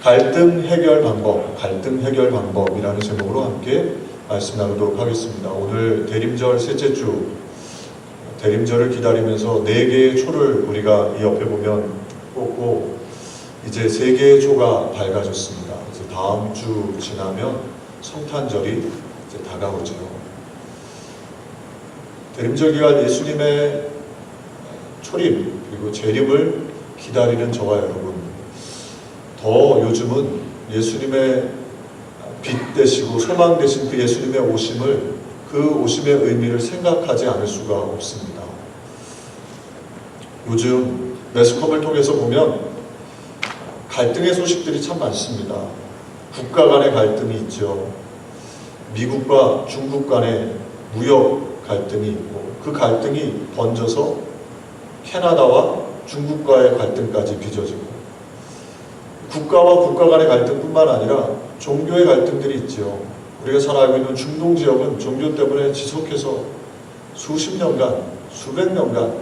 갈등 해결 방법이라는 제목으로 함께 말씀 나누도록 하겠습니다. 오늘 대림절 셋째 주, 대림절을 기다리면서 4개의 초를 우리가 이 옆에 보면 꽂고 이제 3개의 초가 밝아졌습니다. 이제 다음 주 지나면 성탄절이 이제 다가오죠. 대림절 기간 예수님의 초림 그리고 재림을 기다리는 저와 여러분, 더 요즘은 예수님의 빛 되시고 소망 되신 그 예수님의 오심을, 그 오심의 의미를 생각하지 않을 수가 없습니다. 요즘 매스컴을 통해서 보면 갈등의 소식들이 참 많습니다. 국가 간의 갈등이 있죠. 미국과 중국 간의 무역 갈등이 있고, 그 갈등이 번져서 캐나다와 중국과의 갈등까지 빚어지고, 국가와 국가 간의 갈등뿐만 아니라 종교의 갈등들이 있죠. 우리가 잘 알고 있는 중동 지역은 종교 때문에 지속해서 수십 년간, 수백 년간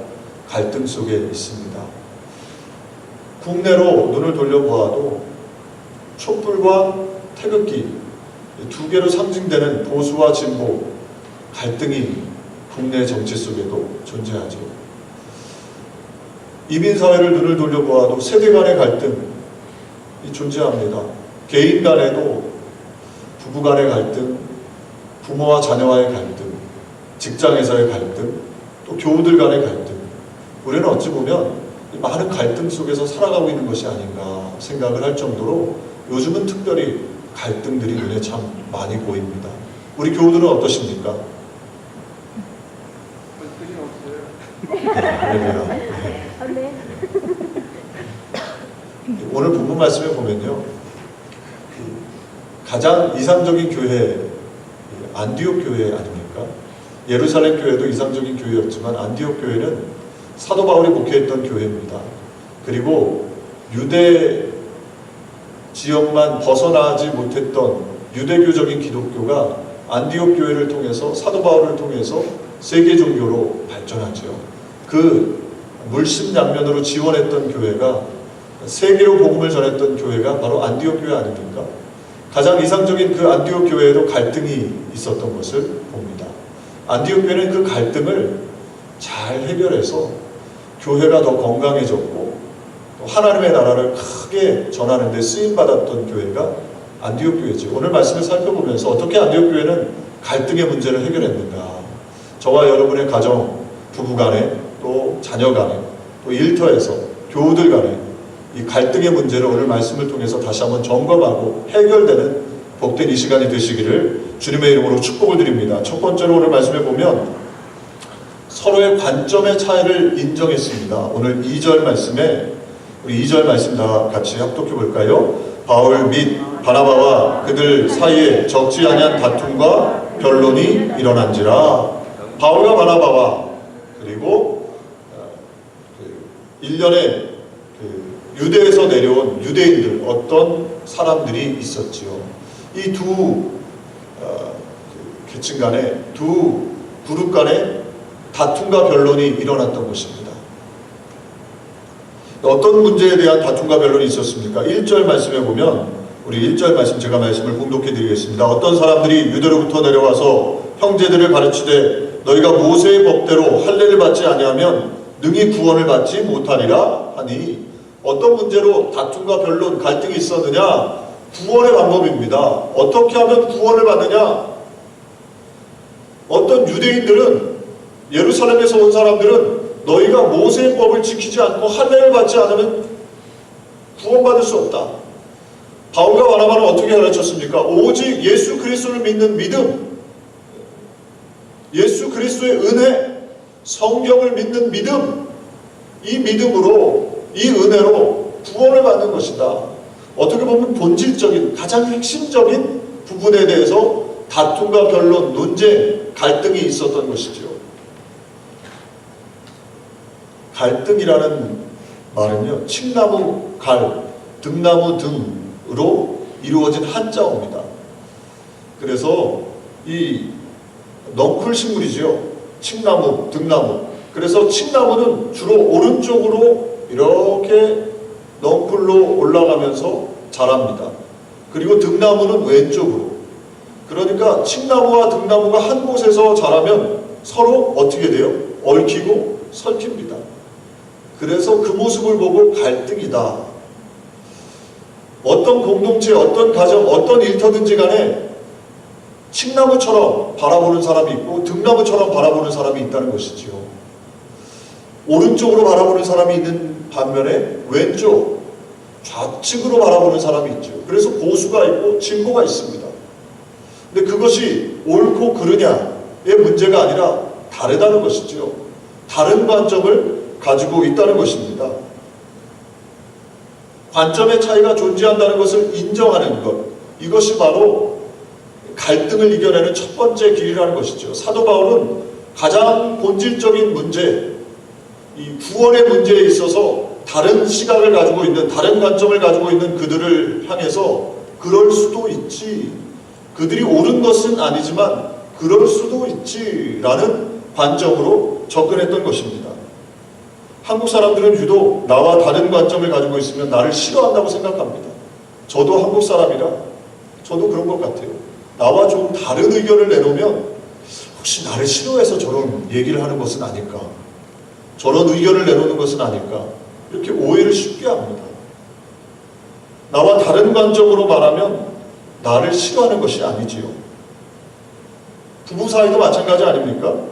갈등 속에 있습니다. 국내로 눈을 돌려보아도 촛불과 태극기, 두 개로 상징되는 보수와 진보, 갈등이 국내 정치 속에도 존재하죠. 이민사회를 눈을 돌려보아도 세대 간의 갈등이 존재합니다. 개인 간에도 부부 간의 갈등, 부모와 자녀와의 갈등, 직장에서의 갈등, 또 교우들 간의 갈등. 우리는 어찌 보면 많은 갈등 속에서 살아가고 있는 것이 아닌가 생각을 할 정도로 요즘은 특별히 갈등들이 눈에 참 많이 보입니다. 우리 교우들은 어떠십니까? 네. 오늘 본문 말씀에 보면요, 가장 이상적인 교회, 안디옥 교회 아닙니까? 예루살렘 교회도 이상적인 교회였지만 안디옥 교회는 사도 바울이 목회했던 교회입니다. 그리고 유대 지역만 벗어나지 못했던 유대교적인 기독교가 안디옥 교회를 통해서, 사도 바울을 통해서 세계 종교로 발전하죠. 그 물심양면으로 지원했던 교회가, 세계로 복음을 전했던 교회가 바로 안디옥 교회 아닙니까? 가장 이상적인 그 안디옥 교회에도 갈등이 있었던 것을 봅니다. 안디옥 교회는 그 갈등을 잘 해결해서 교회가 더 건강해졌고 또 하나님의 나라를 크게 전하는 데 쓰임받았던 교회가 안디옥 교회죠. 오늘 말씀을 살펴보면서 어떻게 안디옥 교회는 갈등의 문제를 해결했는가, 저와 여러분의 가정, 부부 간에, 또 자녀 간에, 또 일터에서 교우들 간에 이 갈등의 문제를 오늘 말씀을 통해서 다시 한번 점검하고 해결되는 복된 이 시간이 되시기를 주님의 이름으로 축복을 드립니다. 첫 번째로 오늘 말씀에 보면 서로의 관점의 차이를 인정했습니다. 오늘 2절 말씀에, 우리 2절 말씀 다 같이 합독해 볼까요? 바울 및 바나바와 그들 사이에 적지 아니한 다툼과 변론이 일어난지라. 바울과 바나바와 그리고 1년에 유대에서 내려온 유대인들, 어떤 사람들이 있었지요. 이 두 계층 간에, 두 그룹 간에 다툼과 변론이 일어났던 것입니다. 어떤 문제에 대한 다툼과 변론이 있었습니까? 1절 말씀에 보면, 우리 1절 말씀 제가 말씀을 봉독해 드리겠습니다. 어떤 사람들이 유대로부터 내려와서 형제들을 가르치되 너희가 모세의 법대로 할례를 받지 아니하면 능히 구원을 받지 못하리라 하니, 어떤 문제로 다툼과 변론, 갈등이 있었느냐? 구원의 방법입니다. 어떻게 하면 구원을 받느냐? 어떤 유대인들은, 예루살렘에서 온 사람들은 너희가 모세의 법을 지키지 않고 할례를 받지 않으면 구원받을 수 없다. 바울과 바나바는 어떻게 가르쳤습니까? 오직 예수 그리스도를 믿는 믿음, 예수 그리스도의 은혜, 성경을 믿는 믿음, 이 믿음으로, 이 은혜로 구원을 받는 것이다. 어떻게 보면 본질적인, 가장 핵심적인 부분에 대해서 다툼과 변론, 논쟁, 갈등이 있었던 것이죠. 갈등이라는 말은요, 칡나무 갈, 등나무 등으로 이루어진 한자어입니다. 그래서 이 넝쿨 식물이죠. 칡나무, 등나무. 그래서 칡나무는 주로 오른쪽으로 이렇게 넝쿨로 올라가면서 자랍니다. 그리고 등나무는 왼쪽으로. 그러니까 칡나무와 등나무가 한 곳에서 자라면 서로 어떻게 돼요? 얽히고 설킵니다. 그래서 그 모습을 보고 갈등이다. 어떤 공동체, 어떤 가정, 어떤 일터든지 간에 칡나무처럼 바라보는 사람이 있고 등나무처럼 바라보는 사람이 있다는 것이지요. 오른쪽으로 바라보는 사람이 있는 반면에 왼쪽, 좌측으로 바라보는 사람이 있죠. 그래서 보수가 있고 진보가 있습니다. 근데 그것이 옳고 그르냐의 문제가 아니라 다르다는 것이죠. 다른 관점을 가지고 있다는 것입니다. 관점의 차이가 존재한다는 것을 인정하는 것, 이것이 바로 갈등을 이겨내는 첫 번째 길이라는 것이죠. 사도 바울은 가장 본질적인 문제, 이 구원의 문제에 있어서 다른 시각을 가지고 있는, 다른 관점을 가지고 있는 그들을 향해서 그럴 수도 있지, 그들이 옳은 것은 아니지만 그럴 수도 있지라는 관점으로 접근했던 것입니다. 한국 사람들은 유독 나와 다른 관점을 가지고 있으면 나를 싫어한다고 생각합니다. 저도 한국 사람이라 저도 그런 것 같아요. 나와 좀 다른 의견을 내놓으면 혹시 나를 싫어해서 저런 얘기를 하는 것은 아닐까, 저런 의견을 내놓는 것은 아닐까, 이렇게 오해를 쉽게 합니다. 나와 다른 관점으로 말하면 나를 싫어하는 것이 아니지요. 부부 사이도 마찬가지 아닙니까?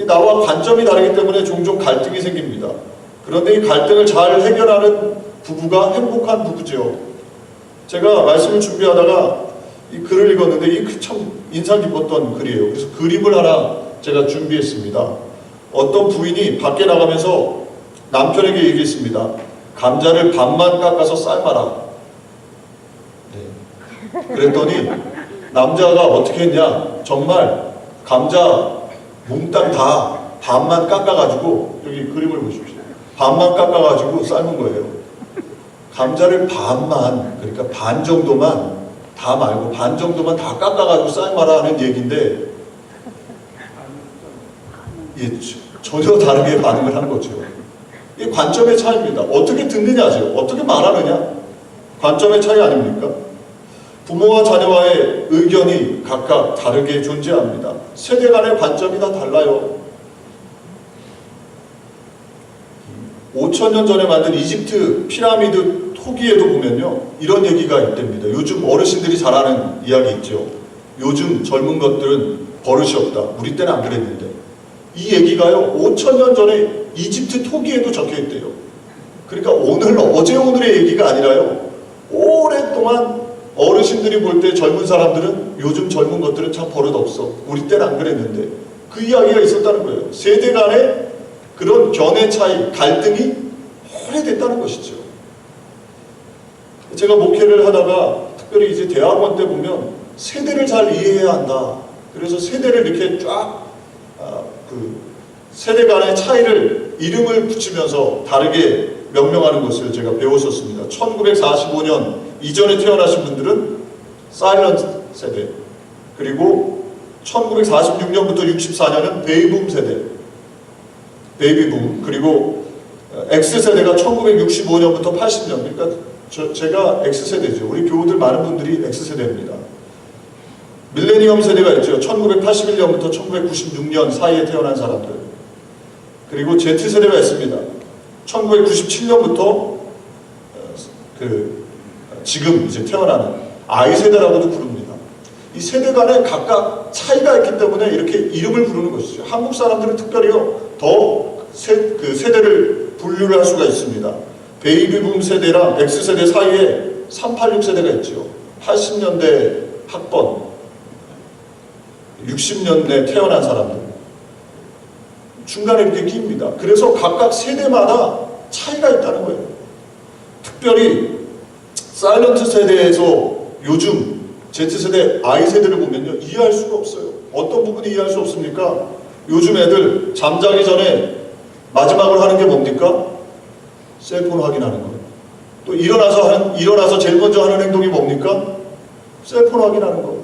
나와 관점이 다르기 때문에 종종 갈등이 생깁니다. 그런데 이 갈등을 잘 해결하는 부부가 행복한 부부죠. 제가 말씀을 준비하다가 이 글을 읽었는데 이 글 참 인상 깊었던 글이에요. 그래서 그림을 하나 제가 준비했습니다. 어떤 부인이 밖에 나가면서 남편에게 얘기했습니다. 감자를 반만 깎아서 삶아라. 네. 그랬더니 남자가 어떻게 했냐, 정말 감자 몽땅 다 반만 깎아가지고, 여기 그림을 보십시오. 반만 깎아가지고 삶은 거예요. 감자를 반만, 그러니까 반 정도만, 다 말고 반 정도만 다 깎아가지고 삶아라 하는 얘기인데, 예, 전혀 다르게 반응을 하는 거죠. 이 관점의 차이입니다. 어떻게 듣느냐죠. 어떻게 말하느냐. 관점의 차이 아닙니까? 부모와 자녀와의 의견이 각각 다르게 존재합니다. 세대 간의 관점이 다 달라요. 5,000년 전에 만든 이집트 피라미드 토기에도 보면요, 이런 얘기가 있답니다. 요즘 어르신들이 잘 아는 이야기 있죠. 요즘 젊은 것들은 버릇이 없다. 우리 때는 안 그랬는데. 이 얘기가요, 5,000년 전에 이집트 토기에도 적혀있대요. 그러니까 어제 오늘의 얘기가 아니라요, 오랫동안 어르신들이 볼 때 젊은 사람들은, 요즘 젊은 것들은 참 버릇 없어. 우리 때는 안 그랬는데. 그 이야기가 있었다는 거예요. 세대 간의 그런 견해 차이, 갈등이 오래됐다는 것이죠. 제가 목회를 하다가 특별히 이제 대학원 때 보면 세대를 잘 이해해야 한다. 그래서 세대를 이렇게 쫙 세대 간의 차이를 이름을 붙이면서 다르게 명명하는 것을 제가 배웠었습니다. 1945년 이전에 태어나신 분들은 사일런트 세대, 그리고 1946년부터 64년은 베이비붐 세대, 베이비붐, 그리고 X세대가 1965년부터 80년, 그러니까 제가 X세대죠. 우리 교우들 많은 분들이 X세대입니다. 밀레니엄 세대가 있죠. 1981년부터 1996년 사이에 태어난 사람들. 그리고 Z세대가 있습니다. 1997년부터 지금 이제 태어나는 I세대라고도 부릅니다. 이 세대 간에 각각 차이가 있기 때문에 이렇게 이름을 부르는 것이죠. 한국 사람들은 특별히요, 더 세대를 분류를 할 수가 있습니다. 베이비붐 세대랑 X세대 사이에 386 세대가 있죠. 80년대 학번, 60년대 태어난 사람들. 중간에 이렇게 끼입니다. 그래서 각각 세대마다 차이가 있다는 거예요. 특별히 사일런트 세대에서 요즘 Z세대, I세대를 보면요, 이해할 수가 없어요. 어떤 부분이 이해할 수 없습니까? 요즘 애들 잠자기 전에 마지막으로 하는 게 뭡니까? 셀폰 확인하는 거예요. 또 일어나서 제일 먼저 하는 행동이 뭡니까? 셀폰 확인하는 거예요.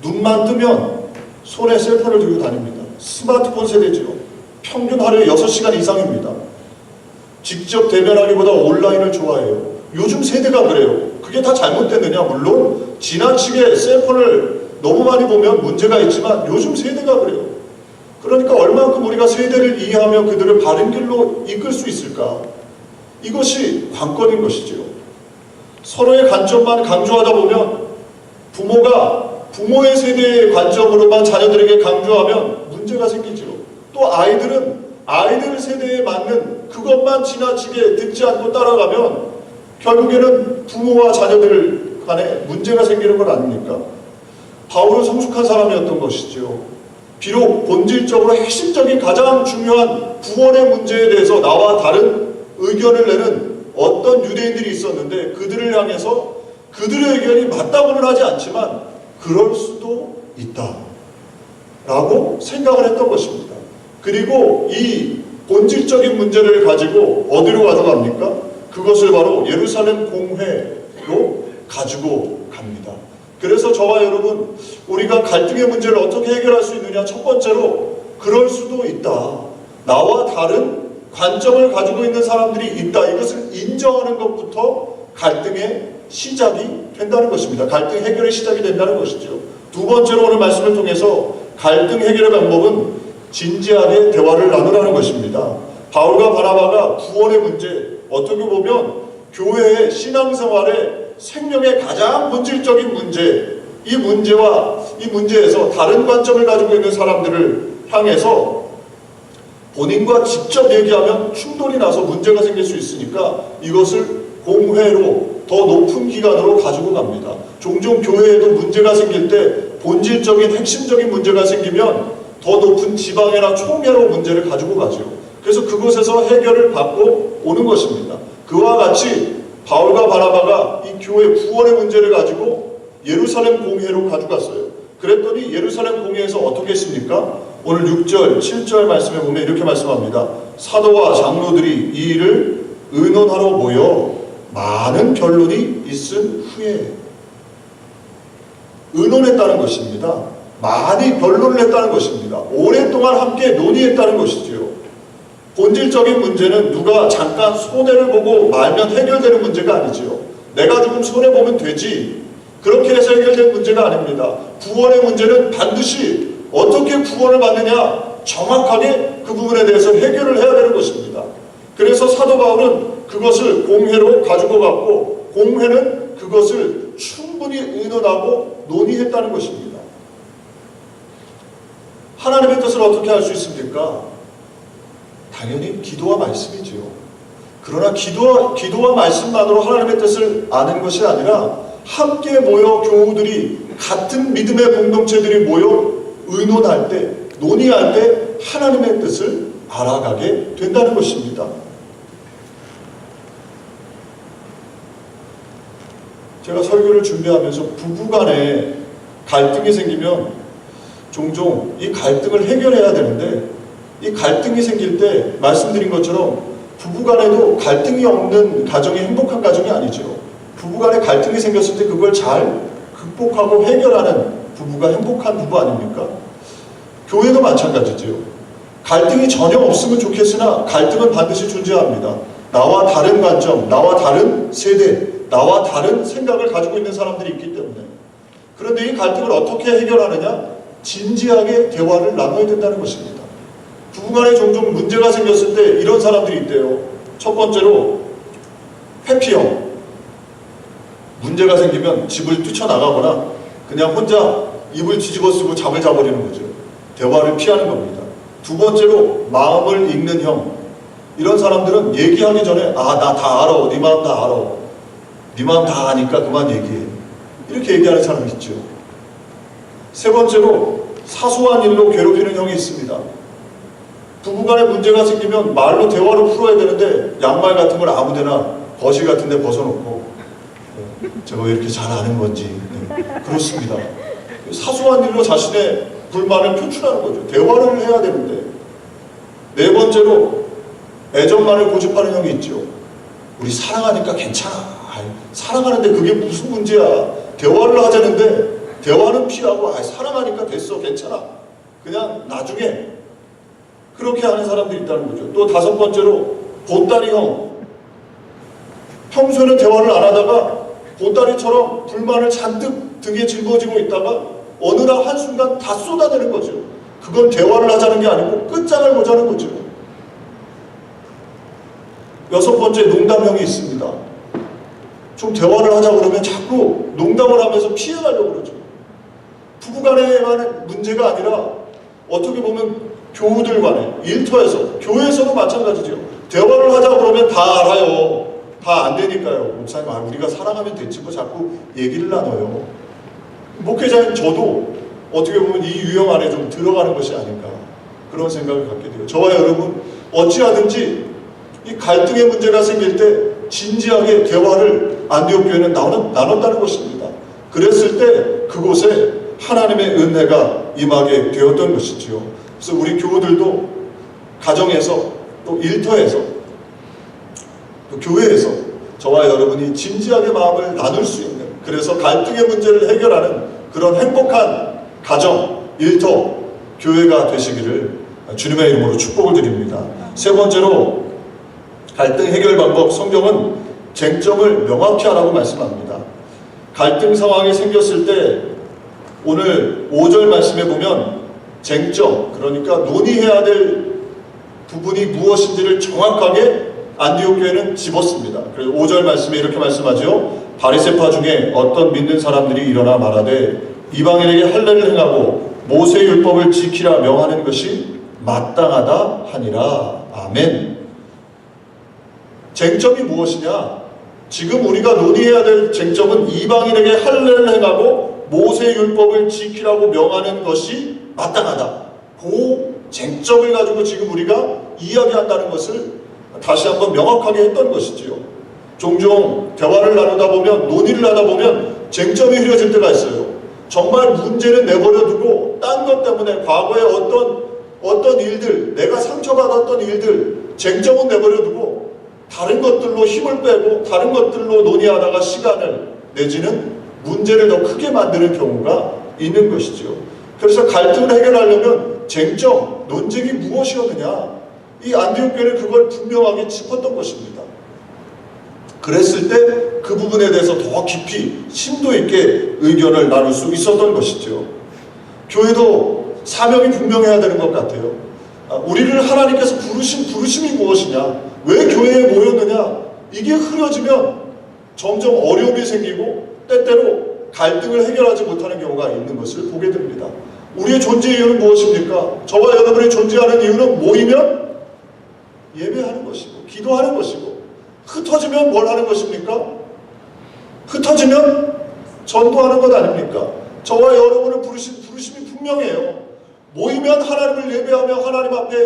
눈만 뜨면 손에 셀폰을 들고 다닙니다. 스마트폰 세대죠. 평균 하루에 6시간 이상입니다. 직접 대면하기보다 온라인을 좋아해요. 요즘 세대가 그래요. 그게 다 잘못됐느냐? 물론 지나치게 셀폰을 너무 많이 보면 문제가 있지만 요즘 세대가 그래요. 그러니까 얼만큼 우리가 세대를 이해하며 그들을 바른 길로 이끌 수 있을까? 이것이 관건인 것이지요. 서로의 관점만 강조하다 보면 부모가 부모의 세대의 관점으로만 자녀들에게 강조하면 문제가 생기지요. 또 아이들은 아이들 세대에 맞는 그것만 지나치게 듣지 않고 따라가면 결국에는 부모와 자녀들 간에 문제가 생기는 건 아닙니까? 바울은 성숙한 사람이었던 것이지요. 비록 본질적으로 핵심적인 가장 중요한 구원의 문제에 대해서 나와 다른 의견을 내는 어떤 유대인들이 있었는데 그들을 향해서 그들의 의견이 맞다고는 하지 않지만 그럴 수도 있다 라고 생각을 했던 것입니다. 그리고 이 본질적인 문제를 가지고 어디로 가져갑니까? 그것을 바로 예루살렘 공회로 가지고 갑니다. 그래서 저와 여러분, 우리가 갈등의 문제를 어떻게 해결할 수 있느냐? 첫 번째로 그럴 수도 있다. 나와 다른 관점을 가지고 있는 사람들이 있다. 이것을 인정하는 것부터 갈등의 시작이 된다는 것입니다. 갈등 해결의 시작이 된다는 것이죠. 두 번째로 오늘 말씀을 통해서 갈등 해결의 방법은 진지하게 대화를 나누라는 것입니다. 바울과 바나바가 구원의 문제, 어떻게 보면 교회의 신앙생활의 생명의 가장 본질적인 문제, 이 문제에서 다른 관점을 가지고 있는 사람들을 향해서 본인과 직접 얘기하면 충돌이 나서 문제가 생길 수 있으니까 이것을 공회로 더 높은 기관으로 가지고 갑니다. 종종 교회에도 문제가 생길 때 본질적인 핵심적인 문제가 생기면 더 높은 지방회나 총회로 문제를 가지고 가죠. 그래서 그곳에서 해결을 받고 오는 것입니다. 그와 같이 바울과 바나바가 이 교회 구원의 문제를 가지고 예루살렘 공회로 가져갔어요. 그랬더니 예루살렘 공회에서 어떻게 했습니까? 오늘 6절, 7절 말씀에 보면 이렇게 말씀합니다. 사도와 장로들이 이 일을 의논하러 모여 많은 변론이 있은 후에 의논했다는 것입니다. 많이 변론을 했다는 것입니다. 오랫동안 함께 논의했다는 것이지요. 본질적인 문제는 누가 잠깐 손해를 보고 말면 해결되는 문제가 아니지요. 내가 조금 손해보면 되지. 그렇게 해서 해결된 문제가 아닙니다. 구원의 문제는 반드시 어떻게 구원을 받느냐 정확하게 그 부분에 대해서 해결을 해야 되는 것입니다. 그래서 사도 바울은 그것을 공회로 가지고 갔고 공회는 그것을 충분히 의논하고 논의했다는 것입니다. 하나님의 뜻을 어떻게 할 수 있습니까? 당연히 기도와 말씀이지요. 그러나 기도와 말씀만으로 하나님의 뜻을 아는 것이 아니라 함께 모여 교우들이 같은 믿음의 공동체들이 모여 의논할 때, 논의할 때 하나님의 뜻을 알아가게 된다는 것입니다. 제가 설교를 준비하면서 부부간에 갈등이 생기면 종종 이 갈등을 해결해야 되는데 이 갈등이 생길 때 말씀드린 것처럼 부부간에도 갈등이 없는 가정이 행복한 가정이 아니죠. 부부간에 갈등이 생겼을 때 그걸 잘 극복하고 해결하는 부부가 행복한 부부 아닙니까? 교회도 마찬가지죠. 갈등이 전혀 없으면 좋겠으나 갈등은 반드시 존재합니다. 나와 다른 관점, 나와 다른 세대, 나와 다른 생각을 가지고 있는 사람들이 있기 때문에. 그런데 이 갈등을 어떻게 해결하느냐? 진지하게 대화를 나눠야 된다는 것입니다. 부부간에 종종 문제가 생겼을 때 이런 사람들이 있대요. 첫 번째로 회피형. 문제가 생기면 집을 뛰쳐나가거나 그냥 혼자 입을 뒤집어쓰고 잠을 자버리는 거죠. 대화를 피하는 겁니다. 두 번째로 마음을 읽는 형. 이런 사람들은 얘기하기 전에 나 다 알아. 네 마음 다 알아. 네 마음 다 아니까 그만 얘기해. 이렇게 얘기하는 사람이 있죠. 세 번째로 사소한 일로 괴롭히는 형이 있습니다. 부부간에 문제가 생기면 말로 대화로 풀어야 되는데 양말 같은 걸 아무데나 거실 같은 데 벗어놓고 제가 왜 이렇게 잘 아는 건지 그렇습니다. 사소한 일로 자신의 불만을 표출하는 거죠. 대화를 해야 되는데. 네 번째로 애정만을 고집하는 형이 있죠. 우리 사랑하니까 괜찮아. 사랑하는데 그게 무슨 문제야. 대화를 하자는데 대화는 피하고 사랑하니까 됐어. 괜찮아. 그냥 나중에. 그렇게 하는 사람들이 있다는 거죠. 또 다섯 번째로 보따리 형. 평소에는 대화를 안 하다가 보따리처럼 불만을 잔뜩 등에 짊어지고 있다가 어느 날 한순간 다 쏟아내는 거죠. 그건 대화를 하자는 게 아니고 끝장을 보자는 거죠. 여섯 번째, 농담형이 있습니다. 좀 대화를 하자 그러면 자꾸 농담을 하면서 피해가려고 그러죠. 부부간에만 문제가 아니라 어떻게 보면 교우들 간에, 일터에서, 교회에서도 마찬가지죠. 대화를 하자 그러면 다 알아요. 다 안 되니까요. 목사님, 우리가 사랑하면 됐지 뭐 자꾸 얘기를 나눠요. 목회자인 저도 어떻게 보면 이 유형 안에 좀 들어가는 것이 아닌가, 그런 생각을 갖게 돼요. 저와 여러분 어찌하든지 이 갈등의 문제가 생길 때 진지하게 대화를 안디옥 교회는 나눴다는 것입니다. 그랬을 때 그곳에 하나님의 은혜가 임하게 되었던 것이지요. 그래서 우리 교우들도 가정에서 또 일터에서 또 교회에서 저와 여러분이 진지하게 마음을 나눌 수 있는, 그래서 갈등의 문제를 해결하는 그런 행복한 가정, 일터, 교회가 되시기를 주님의 이름으로 축복을 드립니다. 세 번째로 갈등 해결 방법, 성경은 쟁점을 명확히 하라고 말씀합니다. 갈등 상황이 생겼을 때 오늘 5절 말씀에 보면 쟁점, 그러니까 논의해야 될 부분이 무엇인지를 정확하게 안디옥 교회는 집었습니다. 그래서 5절 말씀에 이렇게 말씀하죠. 바리새파 중에 어떤 믿는 사람들이 일어나 말하되 이방인에게 할례를 행하고 모세 율법을 지키라 명하는 것이 마땅하다 하니라. 아멘. 쟁점이 무엇이냐? 지금 우리가 논의해야 될 쟁점은 이방인에게 할례를 행하고 모세 율법을 지키라고 명하는 것이 마땅하다. 그 쟁점을 가지고 지금 우리가 이야기한다는 것을 다시 한번 명확하게 했던 것이지요. 종종 대화를 나누다 보면, 논의를 하다 보면 쟁점이 흐려질 때가 있어요. 정말 문제는 내버려 두고 딴 것 때문에 과거에 어떤 일들, 내가 상처받았던 일들, 쟁점은 내버려 두고 다른 것들로 힘을 빼고 다른 것들로 논의하다가 시간을 내지는 문제를 더 크게 만드는 경우가 있는 것이죠. 그래서 갈등을 해결하려면 쟁점, 논쟁이 무엇이었느냐, 이 안디옥 교회는 그걸 분명하게 짚었던 것입니다. 그랬을 때 그 부분에 대해서 더 깊이 심도 있게 의견을 나눌 수 있었던 것이죠. 교회도 사명이 분명해야 되는 것 같아요. 우리를 하나님께서 부르심이 무엇이냐, 왜 교회에 모였느냐, 이게 흐려지면 점점 어려움이 생기고 때때로 갈등을 해결하지 못하는 경우가 있는 것을 보게 됩니다. 우리의 존재 이유는 무엇입니까? 저와 여러분이 존재하는 이유는 모이면 예배하는 것이고 기도하는 것이고, 흩어지면 뭘 하는 것입니까? 흩어지면 전도하는 것 아닙니까? 저와 여러분의 부르심이 분명해요. 모이면 하나님을 예배하며 하나님 앞에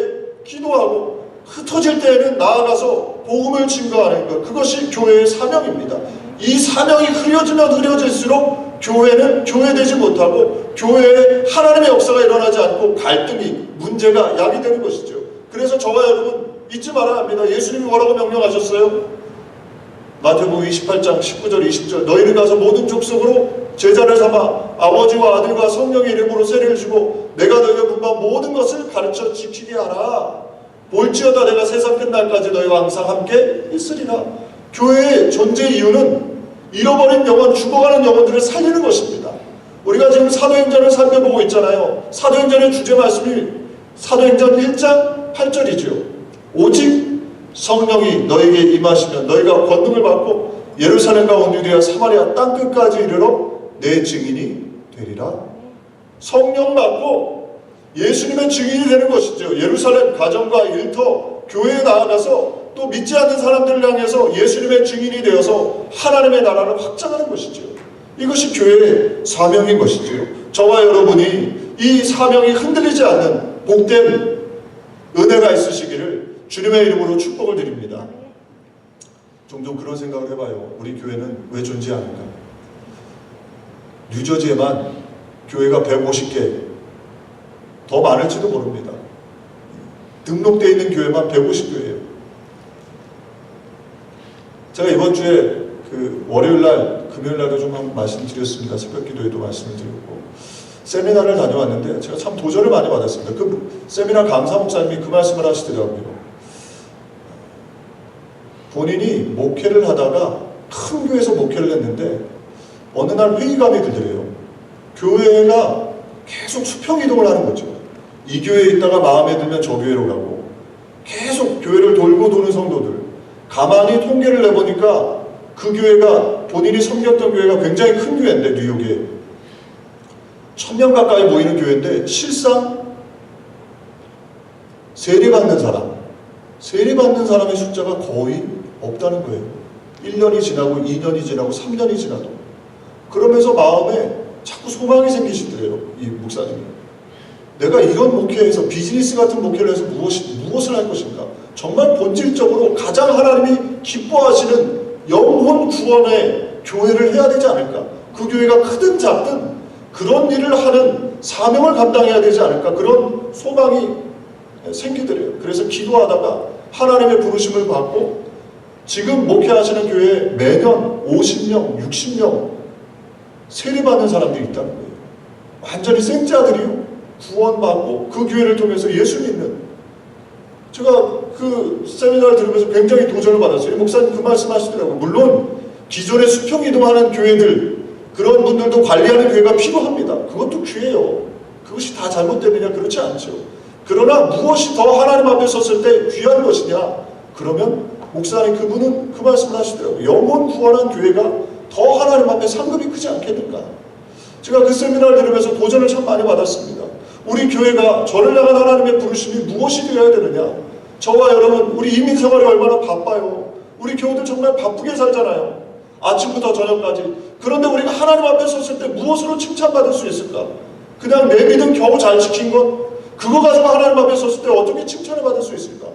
기도하고, 흩어질 때에는 나아가서 복음을 증거하는 것, 그것이 교회의 사명입니다. 이 사명이 흐려지면 흐려질수록 교회는 교회되지 못하고 교회에 하나님의 역사가 일어나지 않고 갈등이, 문제가 야기되는 것이죠. 그래서 저와 여러분 잊지 말아야 합니다. 예수님이 뭐라고 명령하셨어요? 마태복음 28장 19절 20절 너희는 가서 모든 족속으로 제자를 삼아 아버지와 아들과 성령의 이름으로 세례를 주고 내가 너희가 분부한 모든 것을 가르쳐 지키게 하라. 볼지어다 내가 세상 끝날까지 너희와 항상 함께 있으리라. 교회의 존재 이유는 잃어버린 영혼, 죽어가는 영혼들을 살리는 것입니다. 우리가 지금 사도행전을 살펴보고 있잖아요. 사도행전의 주제 말씀이 사도행전 1장 8절이죠. 오직 성령이 너에게 임하시면 너희가 권능을 받고 예루살렘과 온 유대와 사마리아 땅끝까지 이르러 내 증인이 되리라. 성령 받고 예수님의 증인이 되는 것이죠. 예루살렘 가정과 일터, 교회에 나아가서 또 믿지 않는 사람들을 향해서 예수님의 증인이 되어서 하나님의 나라를 확장하는 것이죠. 이것이 교회의 사명인 것이죠. 저와 여러분이 이 사명이 흔들리지 않는 복된 은혜가 있으시기를 주님의 이름으로 축복을 드립니다. 종종 그런 생각을 해봐요. 우리 교회는 왜 존재하는가? 뉴저지에만 교회가 150개, 더 많을지도 모릅니다. 등록되어 있는 교회만 150교회예요. 제가 이번 주에 월요일날, 금요일날도 좀 말씀드렸습니다. 새벽기도에도 말씀을 드렸고, 세미나를 다녀왔는데 제가 참 도전을 많이 받았습니다. 그 세미나 강사 목사님이 그 말씀을 하시더라고요. 본인이 목회를 하다가 큰 교회에서 목회를 했는데 어느 날 회의감이 들더래요. 교회가 계속 수평 이동을 하는 거죠. 이 교회에 있다가 마음에 들면 저 교회로 가고 계속 교회를 돌고 도는 성도들. 가만히 통계를 내보니까 그 교회가 본인이 섬겼던 교회가 굉장히 큰 교회인데 뉴욕에 1000명 가까이 모이는 교회인데 실상 세례받는 사람의 숫자가 거의 없다는 거예요. 1년이 지나고 2년이 지나고 3년이 지나도. 그러면서 마음에 자꾸 소망이 생기시더래요. 이 목사님이. 내가 이런 목회에서 비즈니스 같은 목회를 해서 무엇을 할 것인가. 정말 본질적으로 가장 하나님이 기뻐하시는 영혼 구원의 교회를 해야 되지 않을까. 그 교회가 크든 작든 그런 일을 하는 사명을 감당해야 되지 않을까. 그런 소망이 생기더래요. 그래서 기도하다가 하나님의 부르심을 받고 지금 목회하시는 교회에 매년 50명, 60명 세례받는 사람들이 있다는 거예요. 완전히 생자들이요. 구원받고 그 교회를 통해서 예수 믿는. 제가 그 세미나를 들으면서 굉장히 도전을 받았어요. 목사님 그 말씀 하시더라고요. 물론 기존에 수평 이동하는 교회들 그런 분들도 관리하는 교회가 필요합니다. 그것도 귀해요. 그것이 다 잘못되느냐? 그렇지 않죠. 그러나 무엇이 더 하나님 앞에 섰을 때 귀한 것이냐? 그러면 목사님 그분은 그 말씀을 하시더라고요. 영혼 구원한 교회가 더 하나님 앞에 상급이 크지 않겠는가? 제가 그 세미나를 들으면서 도전을 참 많이 받았습니다. 우리 교회가 저를 향한 하나님의 부르심이 무엇이 되어야 되느냐? 저와 여러분 우리 이민 생활이 얼마나 바빠요. 우리 교우들 정말 바쁘게 살잖아요. 아침부터 저녁까지. 그런데 우리가 하나님 앞에 섰을 때 무엇으로 칭찬받을 수 있을까? 그냥 내 믿음 겨우 잘 지킨 것? 그거 가지고 하나님 앞에 섰을 때 어떻게 칭찬을 받을 수 있을까?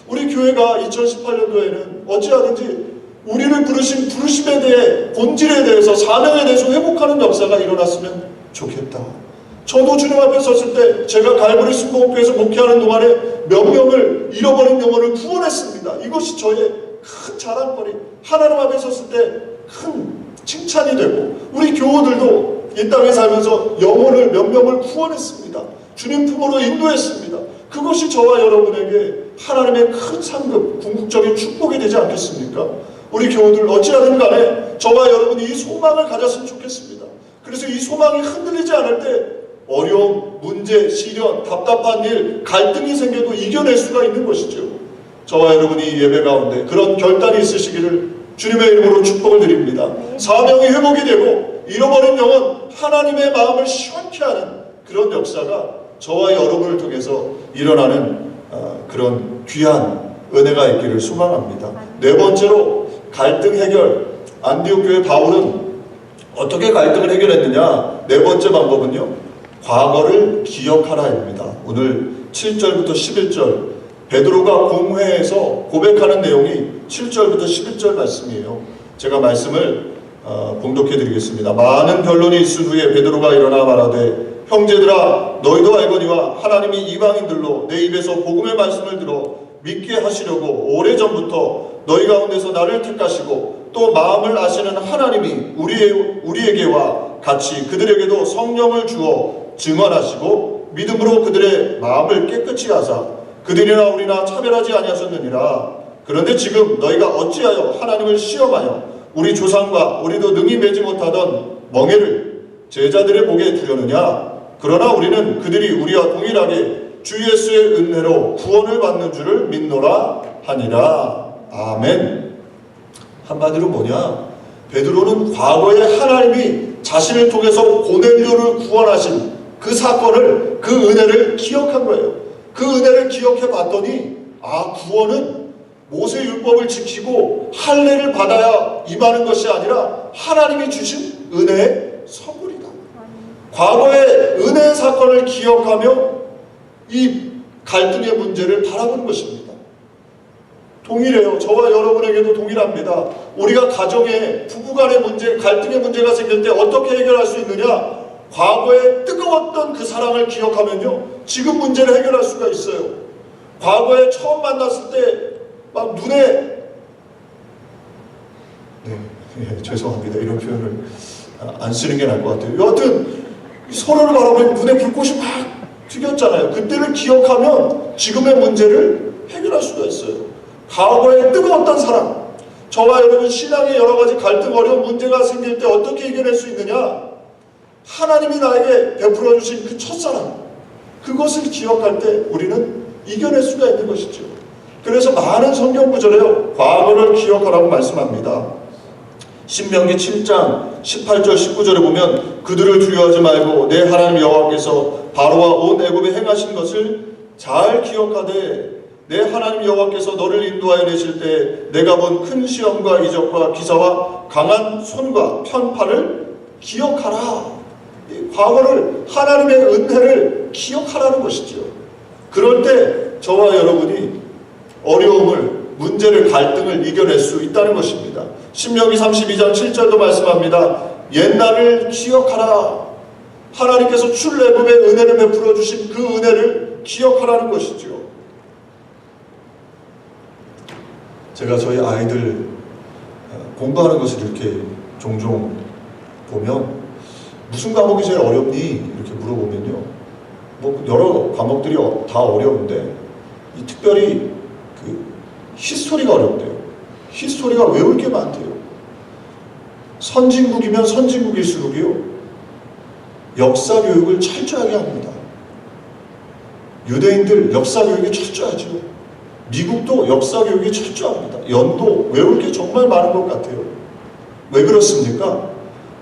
우리 교회가 2018년도에는 어찌하든지 우리를 부르신 부르심에 대해 본질에 대해서 사명에 대해서 회복하는 역사가 일어났으면 좋겠다. 저도 주님 앞에 섰을 때 제가 갈보리 순복음교회에서 목회하는 동안에 몇 명을 잃어버린 영혼을 구원했습니다. 이것이 저의 큰 자랑거리. 하나님 앞에 섰을 때 큰 칭찬이 되고 우리 교우들도 이 땅에 살면서 영혼을 몇 명을 구원했습니다. 주님 품으로 인도했습니다. 그것이 저와 여러분에게 하나님의 큰 상급, 궁극적인 축복이 되지 않겠습니까? 우리 교우들 어찌하든 간에 저와 여러분이 이 소망을 가졌으면 좋겠습니다. 그래서 이 소망이 흔들리지 않을 때 어려움, 문제, 시련, 답답한 일, 갈등이 생겨도 이겨낼 수가 있는 것이죠. 저와 여러분이 예배 가운데 그런 결단이 있으시기를 주님의 이름으로 축복을 드립니다. 사명이 회복이 되고 잃어버린 영혼, 하나님의 마음을 시원케 하는 그런 역사가 저와 여러분을 통해서 일어나는 그런 귀한 은혜가 있기를 소망합니다. 네 번째로 갈등 해결. 안디옥 교회 바울은 어떻게 갈등을 해결했느냐? 네 번째 방법은요, 과거를 기억하라입니다. 오늘 7절부터 11절 베드로가 공회에서 고백하는 내용이 7절부터 11절 말씀이에요. 제가 말씀을 봉독해 드리겠습니다. 많은 변론이 있은 후에 베드로가 일어나 말하되 형제들아 너희도 알거니와 하나님이 이방인들로 내 입에서 복음의 말씀을 들어 믿게 하시려고 오래전부터 너희 가운데서 나를 택하시고 또 마음을 아시는 하나님이 우리에게와 같이 그들에게도 성령을 주어 증언하시고 믿음으로 그들의 마음을 깨끗이 하사 그들이나 우리나 차별하지 아니하셨느니라. 그런데 지금 너희가 어찌하여 하나님을 시험하여 우리 조상과 우리도 능히 매지 못하던 멍에를 제자들의 목에 두려느냐? 그러나 우리는 그들이 우리와 동일하게 주 예수의 은혜로 구원을 받는 줄을 믿노라 하니라. 아멘. 한마디로 뭐냐? 베드로는 과거에 하나님이 자신을 통해서 고넬료를 구원하신 그 사건을, 그 은혜를 기억한 거예요. 그 은혜를 기억해 봤더니 구원은 모세 율법을 지키고 할례를 받아야 임하는 것이 아니라 하나님이 주신 은혜의 선물이다. 과거의 은혜의 사건을 기억하며 이 갈등의 문제를 바라보는 것입니다. 동일해요. 저와 여러분에게도 동일합니다. 우리가 가정에 부부간의 문제, 갈등의 문제가 생길 때 어떻게 해결할 수 있느냐? 과거에 뜨거웠던 그 사랑을 기억하면요, 지금 문제를 해결할 수가 있어요. 과거에 처음 만났을 때 막 눈에 죄송합니다. 이런 표현을 안 쓰는 게 나을 것 같아요. 여하튼 서로를 바라보니 눈에 불꽃이 막 튀겼잖아요. 그때를 기억하면 지금의 문제를 해결할 수가 있어요. 과거에 뜨거웠던 사랑, 저와 여러분 신앙에 여러 가지 갈등, 어려운 문제가 생길 때 어떻게 이겨낼 수 있느냐? 하나님이 나에게 베풀어 주신 그 첫사랑, 그것을 기억할 때 우리는 이겨낼 수가 있는 것이죠. 그래서 많은 성경 구절에요, 과거를 기억하라고 말씀합니다. 신명기 7장 18절 19절에 보면 그들을 두려워하지 말고 내 하나님 여호와께서 바로와 온 애굽에 행하신 것을 잘 기억하되 내 하나님 여호와께서 너를 인도하여 내실 때 내가 본 큰 시험과 이적과 기사와 강한 손과 편팔을 기억하라. 과거를, 하나님의 은혜를 기억하라는 것이죠. 그럴 때 저와 여러분이 어려움을, 문제를, 갈등을 이겨낼 수 있다는 것입니다. 신명기 32장 7절도 말씀합니다. 옛날을 기억하라. 하나님께서 출애굽의 은혜를 베풀어 주신 그 은혜를 기억하라는 것이죠. 제가 저희 아이들 공부하는 것을 이렇게 종종 보면 무슨 과목이 제일 어렵니? 이렇게 물어보면요, 뭐 여러 과목들이 다 어려운데 특별히 그 히스토리가 어렵대요. 히스토리가 외울 게 많대요. 선진국이면 선진국일수록이요, 역사 교육을 철저하게 합니다. 유대인들 역사 교육이 철저하죠. 미국도 역사 교육이 철저합니다. 연도 외울 게 정말 많은 것 같아요. 왜 그렇습니까?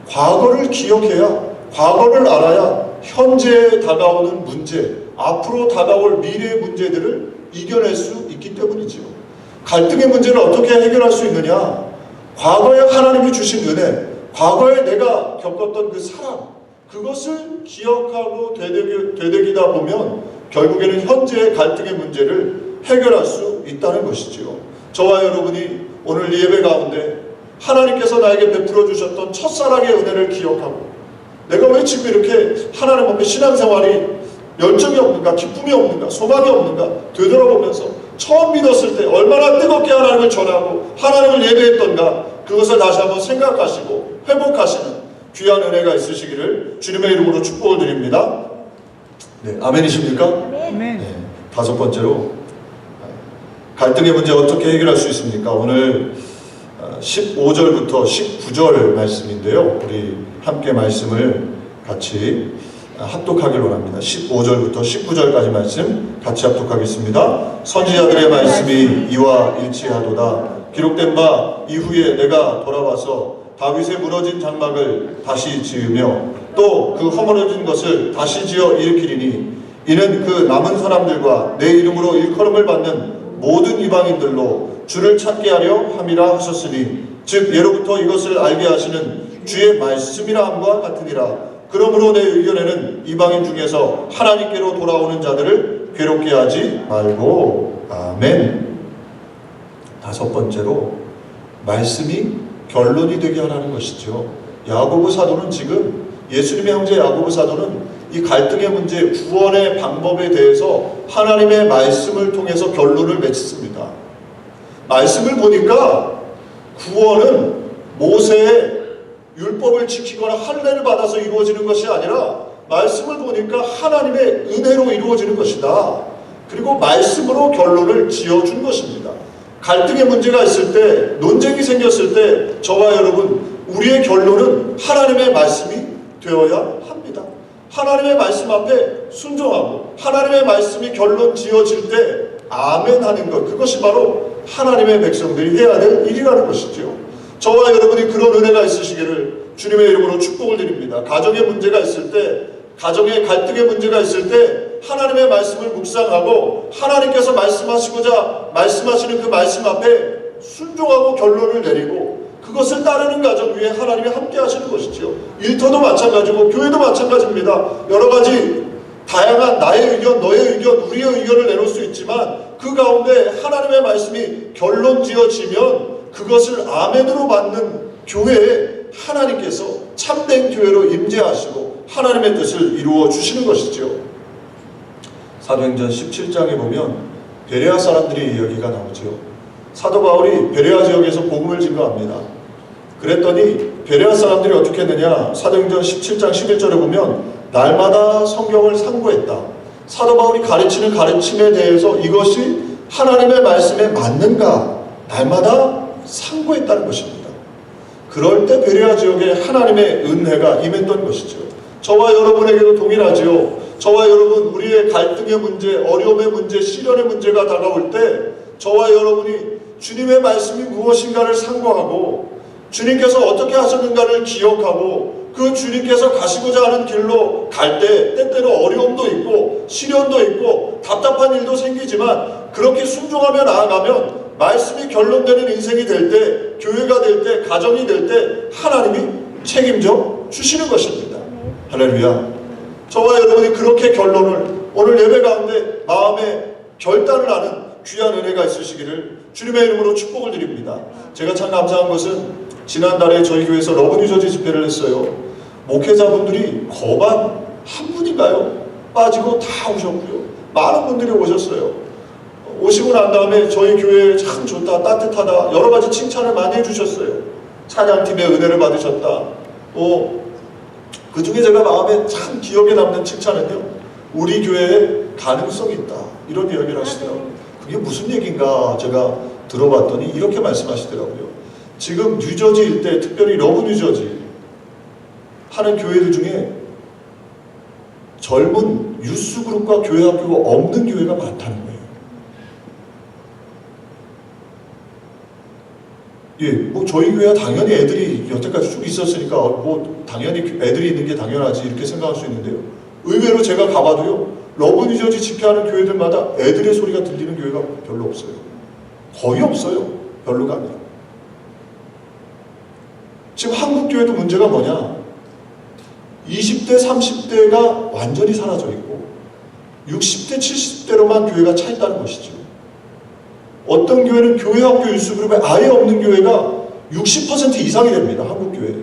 과거를 기억해야, 과거를 알아야 현재에 다가오는 문제, 앞으로 다가올 미래의 문제들을 이겨낼 수 있기 때문이죠. 갈등의 문제를 어떻게 해결할 수 있느냐? 과거에 하나님이 주신 은혜, 과거에 내가 겪었던 그 사랑, 그것을 기억하고 되새기다 보면 결국에는 현재의 갈등의 문제를 해결할 수 있다는 것이지요. 저와 여러분이 오늘 예배 가운데 하나님께서 나에게 베풀어 주셨던 첫사랑의 은혜를 기억하고, 내가 왜 지금 이렇게 하나님 앞에 신앙생활이 열정이 없는가, 기쁨이 없는가, 소망이 없는가 되돌아보면서 처음 믿었을 때 얼마나 뜨겁게 하나님을 전하고 하나님을 예배했던가, 그것을 다시 한번 생각하시고 회복하시는 귀한 은혜가 있으시기를 주님의 이름으로 축복을 드립니다. 네, 아멘이십니까? 아멘. 네, 다섯 번째로, 갈등의 문제 어떻게 해결할 수 있습니까? 오늘 15절부터 19절 말씀인데요, 우리 함께 말씀을 같이 합독하길 원합니다. 15절부터 19절까지 말씀 같이 합독하겠습니다. 선지자들의 말씀이 이와 일치하도다. 기록된 바 이후에 내가 돌아와서 다윗의 무너진 장막을 다시 지으며 또 그 허물어진 것을 다시 지어 일으키리니 이는 그 남은 사람들과 내 이름으로 일컬음을 받는 모든 이방인들로 주를 찾게 하려 함이라 하셨으니, 즉 예로부터 이것을 알게 하시는 주의 말씀이라 함과 같으니라. 그러므로 내 의견에는 이방인 중에서 하나님께로 돌아오는 자들을 괴롭게 하지 말고. 아멘. 다섯 번째로, 말씀이 결론이 되게 하라는 것이죠. 야고보 사도는 지금, 예수님의 형제 야고보 사도는 이 갈등의 문제, 구원의 방법에 대해서 하나님의 말씀을 통해서 결론을 맺습니다. 말씀을 보니까 구원은 모세의 율법을 지키거나 할례를 받아서 이루어지는 것이 아니라 말씀을 보니까 하나님의 은혜로 이루어지는 것이다. 그리고 말씀으로 결론을 지어준 것입니다. 갈등의 문제가 있을 때, 논쟁이 생겼을 때 저와 여러분, 우리의 결론은 하나님의 말씀이 되어야 합니다. 하나님의 말씀 앞에 순종하고 하나님의 말씀이 결론 지어질 때 아멘 하는 것, 그것이 바로 하나님의 백성들이 해야 될 일이라는 것이죠. 저와 여러분이 그런 은혜가 있으시기를 주님의 이름으로 축복을 드립니다. 가정의 문제가 있을 때, 가정의 갈등의 문제가 있을 때 하나님의 말씀을 묵상하고 하나님께서 말씀하시고자 말씀하시는 그 말씀 앞에 순종하고 결론을 내리고 그것을 따르는 가정 위에 하나님이 함께 하시는 것이죠. 일터도 마찬가지고 교회도 마찬가지입니다. 여러 가지 다양한 나의 의견, 너의 의견, 우리의 의견을 내놓을 수 있지만 그 가운데 하나님의 말씀이 결론 지어지면 그것을 아멘으로 받는 교회에 하나님께서 참된 교회로 임재하시고 하나님의 뜻을 이루어 주시는 것이죠. 사도행전 17장에 보면 베레아 사람들의 이야기가 나오죠. 사도 바울이 베레아 지역에서 복음을 증거합니다. 그랬더니 베레아 사람들이 어떻게 했느냐, 사도행전 17장 11절에 보면 날마다 성경을 상고했다. 사도 바울이 가르치는 가르침에 대해서 이것이 하나님의 말씀에 맞는가 날마다 상고했다는 것입니다. 그럴 때 베레아 지역에 하나님의 은혜가 임했던 것이죠. 저와 여러분에게도 동일하지요. 저와 여러분, 우리의 갈등의 문제, 어려움의 문제, 시련의 문제가 다가올 때 저와 여러분이 주님의 말씀이 무엇인가를 상고하고 주님께서 어떻게 하셨는가를 기억하고 그 주님께서 가시고자 하는 길로 갈 때 때때로 어려움도 있고 시련도 있고 답답한 일도 생기지만 그렇게 순종하며 나아가면 말씀이 결론되는 인생이 될 때, 교회가 될 때, 가정이 될 때 하나님이 책임져 주시는 것입니다. 할렐루야. 저와 여러분이 그렇게 결론을 오늘 예배 가운데 마음에 결단을 하는 귀한 은혜가 있으시기를 주님의 이름으로 축복을 드립니다. 제가 참 감사한 것은 지난달에 저희 교회에서 러브뉴저지 집회를 했어요. 목회자분들이 거반 한 분인가요? 빠지고 다 오셨고요. 많은 분들이 오셨어요. 오시고 난 다음에 저희 교회 참 좋다, 따뜻하다, 여러 가지 칭찬을 많이 해주셨어요. 찬양팀의 은혜를 받으셨다. 또 그 중에 제가 마음에 참 기억에 남는 칭찬은요, 우리 교회에 가능성이 있다, 이런 이야기를 하시더라고요. 그게 무슨 얘기인가 제가 들어봤더니 이렇게 말씀하시더라고요. 지금 뉴저지 일대, 특별히 러브 뉴저지 하는 교회들 중에 젊은 유스 그룹과 교회 학교가 없는 교회가 많다는 거예요. 예, 뭐 저희 교회야 당연히 애들이 여태까지 쭉 있었으니까 뭐 당연히 애들이 있는 게 당연하지 이렇게 생각할 수 있는데요. 의외로 제가 가봐도요, 러브 뉴저지 집회하는 교회들마다 애들의 소리가 들리는 교회가 별로 없어요. 거의 없어요. 별로가 아니라. 지금 한국 교회도 문제가 뭐냐? 20대, 30대가 완전히 사라져 있고 60대, 70대로만 교회가 차 있다는 것이죠. 어떤 교회는 교회 학교 유스그룹에 아예 없는 교회가 60% 이상이 됩니다. 한국 교회에.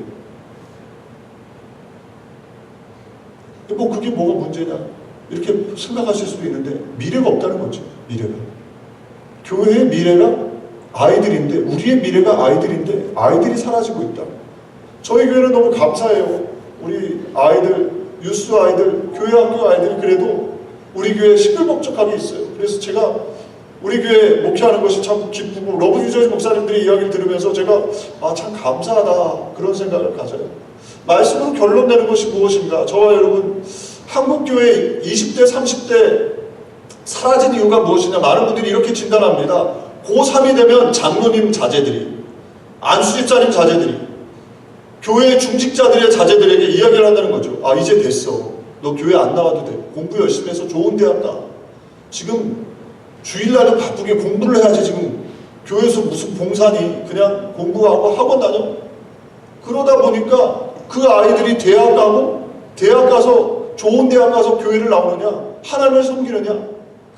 뭐 그게 뭐가 문제냐 이렇게 생각하실 수도 있는데 미래가 없다는 거죠. 미래가. 교회의 미래가 아이들인데, 우리의 미래가 아이들인데 아이들이 사라지고 있다. 저희 교회는 너무 감사해요. 우리 아이들, 유스 아이들, 교회 학교 아이들이 그래도 우리 교회에 시끌벅적하게 있어요. 그래서 제가 우리 교회 목회하는 것이 참 기쁘고 러브 뉴저지 목사님들의 이야기를 들으면서 제가 참 감사하다 그런 생각을 가져요. 말씀으로 결론 내는 것이 무엇인가? 저와 여러분, 한국 교회 20대, 30대 사라진 이유가 무엇이냐? 많은 분들이 이렇게 진단합니다. 고3이 되면 장로님 자제들이, 안수집사님 자제들이, 교회 중직자들의 자제들에게 이야기를 한다는 거죠. 이제 됐어. 너 교회 안 나와도 돼. 공부 열심히 해서 좋은 대학 가. 지금 주일날은 바쁘게 공부를 해야지. 지금 교회에서 무슨 봉사니? 그냥 공부하고 학원 다녀? 그러다 보니까 그 아이들이 대학 가고, 대학 가서 좋은 대학 가서 교회를 나오느냐? 하나님을 섬기느냐?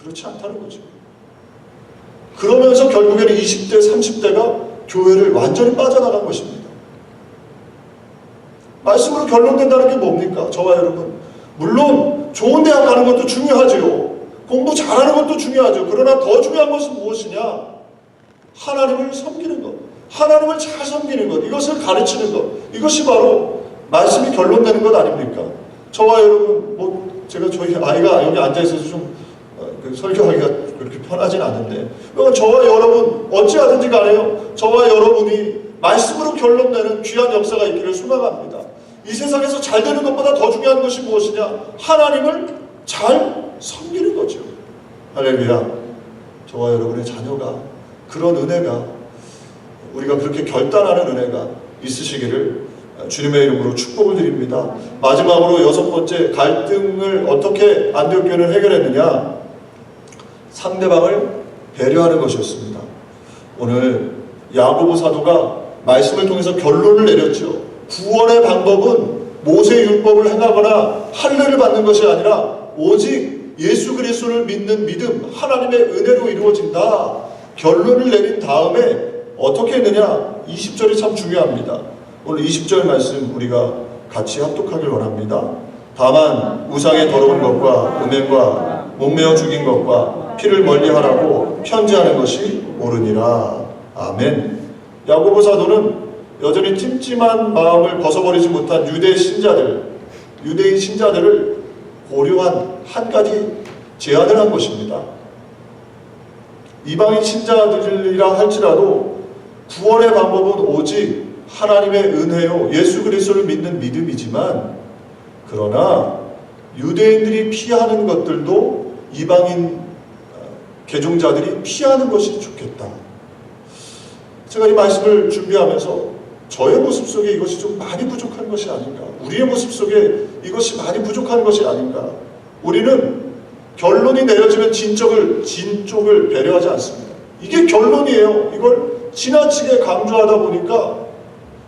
그렇지 않다는 거죠. 그러면서 결국에는 20대, 30대가 교회를 완전히 빠져나간 것입니다. 말씀으로 결론된다는 게 뭡니까? 저와 여러분, 물론 좋은 대학 가는 것도 중요하죠. 공부 잘하는 것도 중요하죠. 그러나 더 중요한 것은 무엇이냐? 하나님을 섬기는 것, 하나님을 잘 섬기는 것, 이것을 가르치는 것, 이것이 바로 말씀이 결론되는 것 아닙니까? 저와 여러분, 뭐 제가 저희 아이가 여기 앉아있어서 좀 설교하기가 그렇게 편하진 않은데, 저와 여러분 어찌하든지 간에요, 저와 여러분이 말씀으로 결론내는 귀한 역사가 있기를 소망합니다. 이 세상에서 잘 되는 것보다 더 중요한 것이 무엇이냐? 하나님을 잘 섬기는 거죠. 할렐루야. 저와 여러분의 자녀가 그런 은혜가, 우리가 그렇게 결단하는 은혜가 있으시기를 주님의 이름으로 축복을 드립니다. 마지막으로 6번째, 갈등을 어떻게 안디옥 교회는 해결했느냐? 상대방을 배려하는 것이었습니다. 오늘 야고보 사도가 말씀을 통해서 결론을 내렸죠. 구원의 방법은 모세의 율법을 행하거나 할례를 받는 것이 아니라 오직 예수 그리스도를 믿는 믿음, 하나님의 은혜로 이루어진다. 결론을 내린 다음에 어떻게 했느냐? 20절이 참 중요합니다. 오늘 20절 말씀 우리가 같이 합독하길 원합니다. 다만 우상의 더러운 것과 음행과 목매어 죽인 것과 피를 멀리하라고 편지하는 것이 옳으니라. 아멘. 야고보 사도는 여전히 찜찜한 마음을 벗어버리지 못한 유대인 신자들을 고려한 한 가지 제안을 한 것입니다. 이방인 신자들이라 할지라도 구원의 방법은 오직 하나님의 은혜요 예수 그리스도를 믿는 믿음이지만, 그러나 유대인들이 피하는 것들도 이방인 개종자들이 피하는 것이 좋겠다. 제가 이 말씀을 준비하면서 저의 모습 속에 이것이 좀 많이 부족한 것이 아닌가, 우리의 모습 속에 이것이 많이 부족한 것이 아닌가. 우리는 결론이 내려지면 진쪽을 배려하지 않습니다. 이게 결론이에요. 이걸 지나치게 강조하다 보니까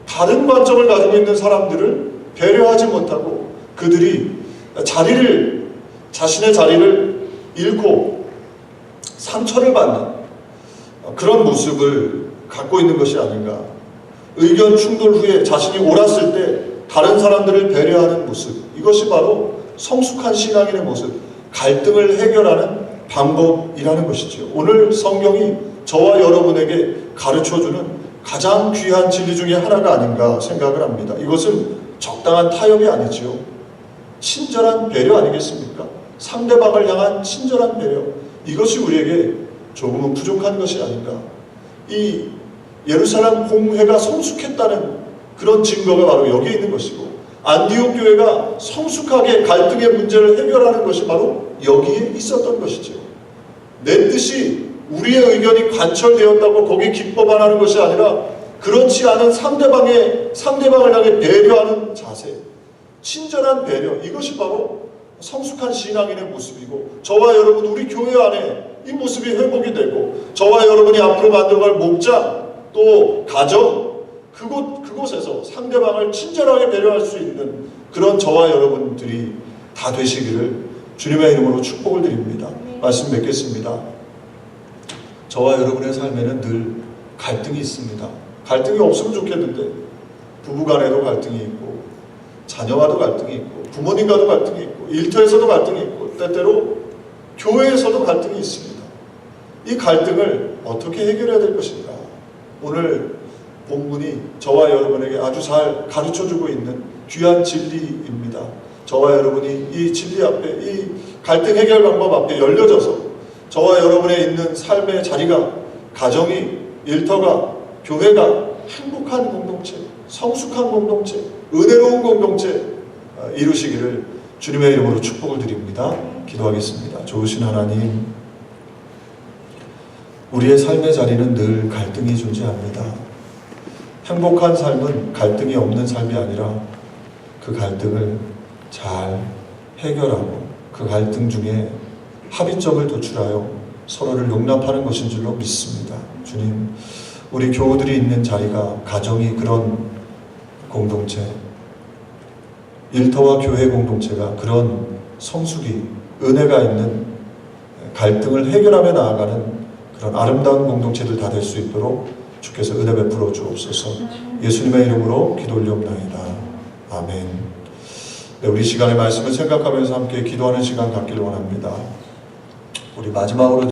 다른 관점을 가지고 있는 사람들을 배려하지 못하고 그들이 자신의 자리를 잃고 상처를 받는 그런 모습을 갖고 있는 것이 아닌가. 의견 충돌 후에 자신이 옳았을 때 다른 사람들을 배려하는 모습, 이것이 바로 성숙한 신앙인의 모습, 갈등을 해결하는 방법이라는 것이죠. 오늘 성경이 저와 여러분에게 가르쳐주는 가장 귀한 진리 중에 하나가 아닌가 생각을 합니다. 이것은 적당한 타협이 아니지요. 친절한 배려 아니겠습니까? 상대방을 향한 친절한 배려, 이것이 우리에게 조금은 부족한 것이 아닌가. 이 예루살렘 공회가 성숙했다는 그런 증거가 바로 여기에 있는 것이고, 안디옥 교회가 성숙하게 갈등의 문제를 해결하는 것이 바로 여기에 있었던 것이죠. 내 뜻이, 우리의 의견이 관철되었다고 거기에 기뻐만 하는 것이 아니라 그렇지 않은 상대방을 향해 배려하는 자세, 친절한 배려, 이것이 바로 성숙한 신앙인의 모습이고, 저와 여러분 우리 교회 안에 이 모습이 회복이 되고, 저와 여러분이 앞으로 만들어갈 목장 또 가정, 그곳에서 상대방을 친절하게 배려할 수 있는 그런 저와 여러분들이 다 되시기를 주님의 이름으로 축복을 드립니다. 말씀 맺겠습니다. 저와 여러분의 삶에는 늘 갈등이 있습니다. 갈등이 없으면 좋겠는데, 부부간에도 갈등이 있고, 자녀와도 갈등이 있고, 부모님과도 갈등이 있고, 일터에서도 갈등이 있고, 때때로 교회에서도 갈등이 있습니다. 이 갈등을 어떻게 해결해야 될 것인가? 오늘 본문이 저와 여러분에게 아주 잘 가르쳐주고 있는 귀한 진리입니다. 저와 여러분이 이 진리 앞에, 이 갈등 해결 방법 앞에 열려져서 저와 여러분의 있는 삶의 자리가, 가정이, 일터가, 교회가 행복한 공동체, 성숙한 공동체, 은혜로운 공동체 이루시기를 주님의 이름으로 축복을 드립니다. 기도하겠습니다. 좋으신 하나님, 우리의 삶의 자리는 늘 갈등이 존재합니다. 행복한 삶은 갈등이 없는 삶이 아니라 그 갈등을 잘 해결하고 그 갈등 중에 합의점을 도출하여 서로를 용납하는 것인 줄로 믿습니다. 주님, 우리 교우들이 있는 자리가, 가정이 그런 공동체, 일터와 교회 공동체가 그런 성숙이, 은혜가 있는 갈등을 해결하며 나아가는 그런 아름다운 공동체들 다 될 수 있도록 주께서 은혜 베풀어 주옵소서. 예수님의 이름으로 기도 올리옵나이다. 아멘. 네, 우리 시간의 말씀을 생각하면서 함께 기도하는 시간 갖기를 원합니다. 우리 마지막으로